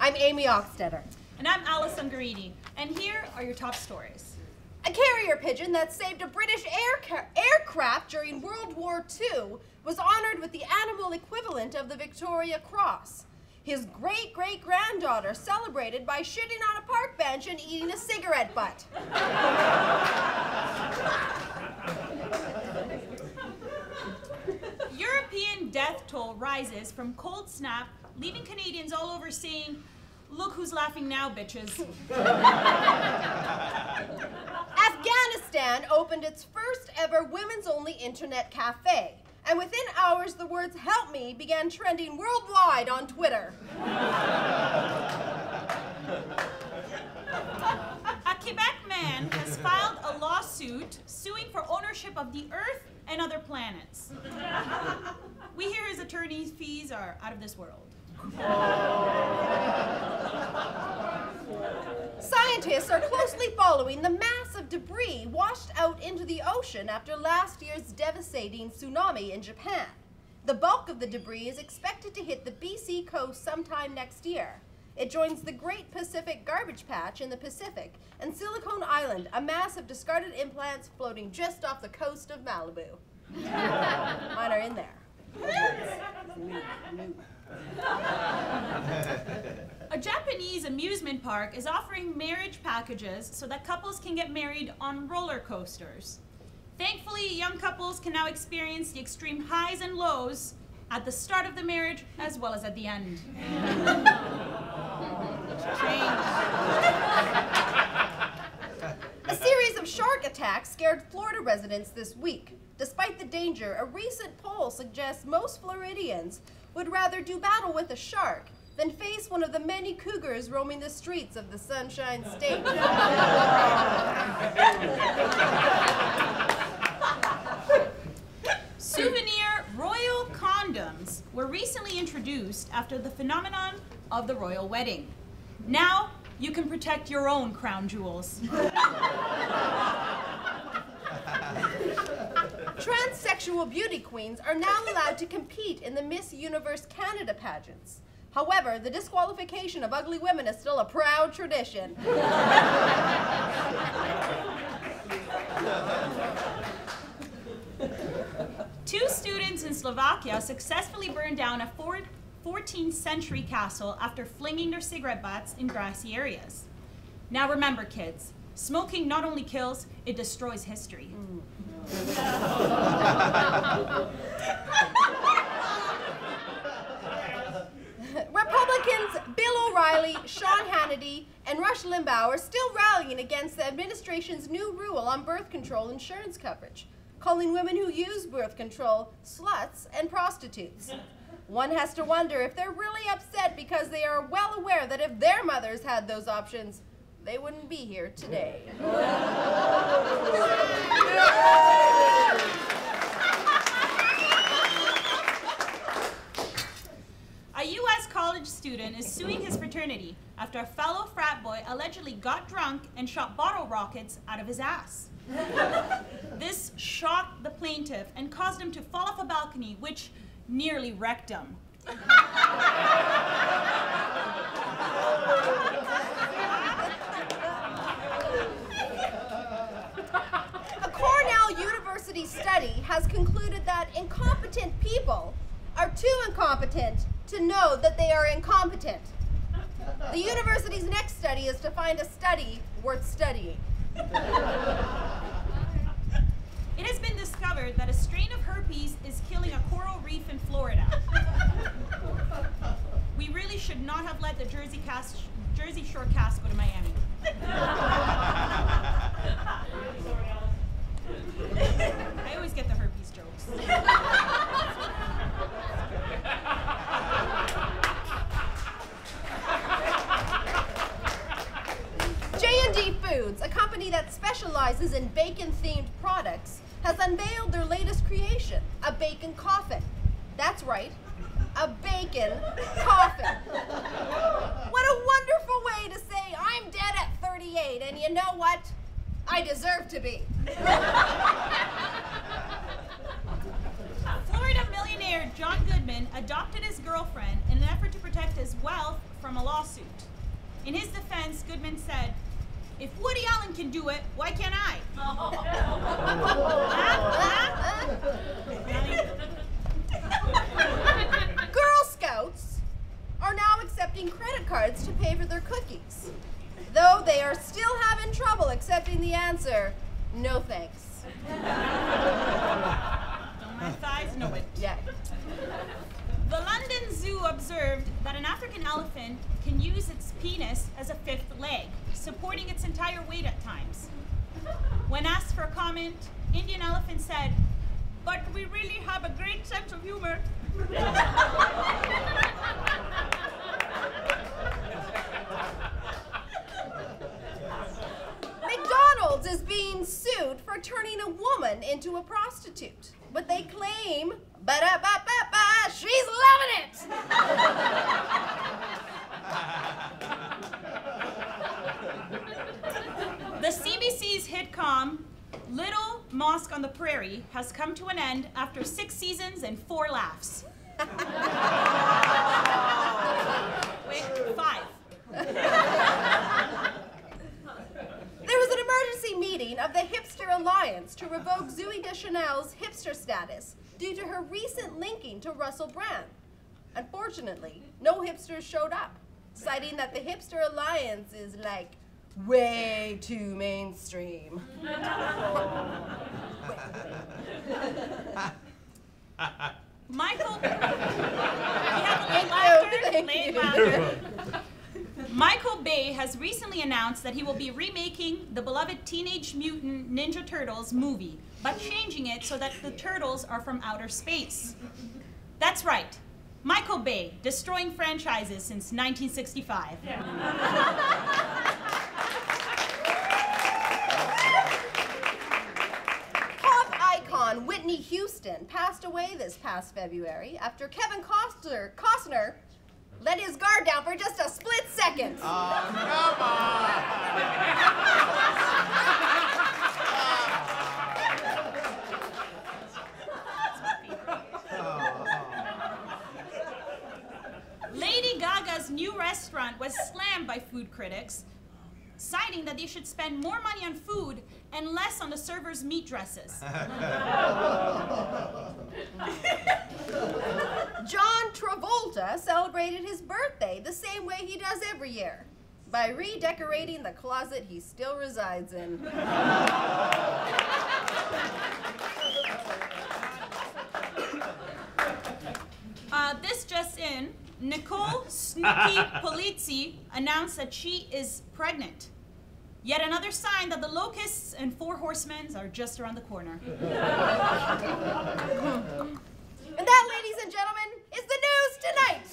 I'm Amy Oxtetter. And I'm Alice Ungarini. And here are your top stories. A carrier pigeon that saved a British aircraft during World War II was honored with the animal equivalent of the Victoria Cross. His great-great-granddaughter celebrated by shitting on a park bench and eating a cigarette butt. European death toll rises from cold snap, leaving Canadians all over saying, "Look who's laughing now, bitches." Afghanistan opened its first ever women's-only internet cafe, and within hours the words "help me" began trending worldwide on Twitter. A Quebec man has filed a lawsuit suing for ownership of the Earth and other planets. We hear his attorney's fees are out of this world. Scientists are closely following the mass of debris washed out into the ocean after last year's devastating tsunami in Japan. The bulk of the debris is expected to hit the BC coast sometime next year. It joins the Great Pacific Garbage Patch in the Pacific and Silicon Island, a mass of discarded implants floating just off the coast of Malibu. Mine are in there. A Japanese amusement park is offering marriage packages so that couples can get married on roller coasters. Thankfully, young couples can now experience the extreme highs and lows at the start of the marriage as well as at the end. A series of shark attacks scared Florida residents this week. Despite the danger, a recent poll suggests most Floridians would rather do battle with a shark than face one of the many cougars roaming the streets of the Sunshine State. Souvenir royal condoms were recently introduced after the phenomenon of the royal wedding. Now you can protect your own crown jewels. Transsexual beauty queens are now allowed to compete in the Miss Universe Canada pageants. However, the disqualification of ugly women is still a proud tradition. Two students in Slovakia successfully burned down a 14th century castle after flinging their cigarette butts in grassy areas. Now remember, kids, smoking not only kills, it destroys history. Republicans Bill O'Reilly, Sean Hannity, and Rush Limbaugh are still rallying against the administration's new rule on birth control insurance coverage, calling women who use birth control sluts and prostitutes. One has to wonder if they're really upset because they are well aware that if their mothers had those options, they wouldn't be here today. A U.S. college student is suing his fraternity after a fellow frat boy allegedly got drunk and shot bottle rockets out of his ass. This shocked the plaintiff and caused him to fall off a balcony, which nearly wrecked him. A Cornell University study has concluded that incompetent people are too incompetent to know that they are incompetent. The university's next study is to find a study worth studying. It has been discovered that a strain of herpes is killing a coral reef in Florida. We really should not have let the Jersey Shore cast go to Miami. I always get the herpes jokes. J&D Foods, a company that specializes in bacon-themed products, has unveiled their latest creation, a bacon coffin. That's right, a bacon coffin. What a wonderful way to say I'm dead at 38, and you know what? I deserve to be. Florida millionaire John Goodman adopted his girlfriend in an effort to protect his wealth from a lawsuit. In his defense, Goodman said, "If Woody Allen can do it, why can't I?" Girl Scouts are now accepting credit cards to pay for their cookies, though they are still having trouble accepting the answer, "No thanks." Don't my thighs know it? Yeah. The London Zoo observed that an African elephant can use its penis as a fifth leg, supporting its entire weight at times. When asked for a comment, Indian elephant said, "But we really have a great sense of humor." McDonald's is being sued for turning a woman into a prostitute, but they claim, ba-da-ba-ba-ba, she's loving it! The CBC's hitcom Little Mosque on the Prairie has come to an end after 6 seasons and 4 laughs. Wait, 5. There was an emergency meeting of the Hipster Alliance to revoke Zooey Deschanel's hipster status due to her recent linking to Russell Brand. Unfortunately, no hipsters showed up, citing that the Hipster Alliance is like way too mainstream. Michael, we have late you. laughter. Michael Bay has recently announced that he will be remaking the beloved Teenage Mutant Ninja Turtles movie, but changing it so that the turtles are from outer space. That's right, Michael Bay, destroying franchises since 1965. Pop icon Whitney Houston passed away this past February after Kevin Costner let his guard down for just a split second. Oh, come on! Lady Gaga's new restaurant was slammed by food critics, citing that they should spend more money on food and less on the servers' meat dresses. John Travolta celebrated his birthday the same way he does every year, by redecorating the closet he still resides in. This just in, Nicole Snooki Polizzi announced that she is pregnant. Yet another sign that the locusts and 4 horsemen are just around the corner. And that, ladies and gentlemen, is the news tonight.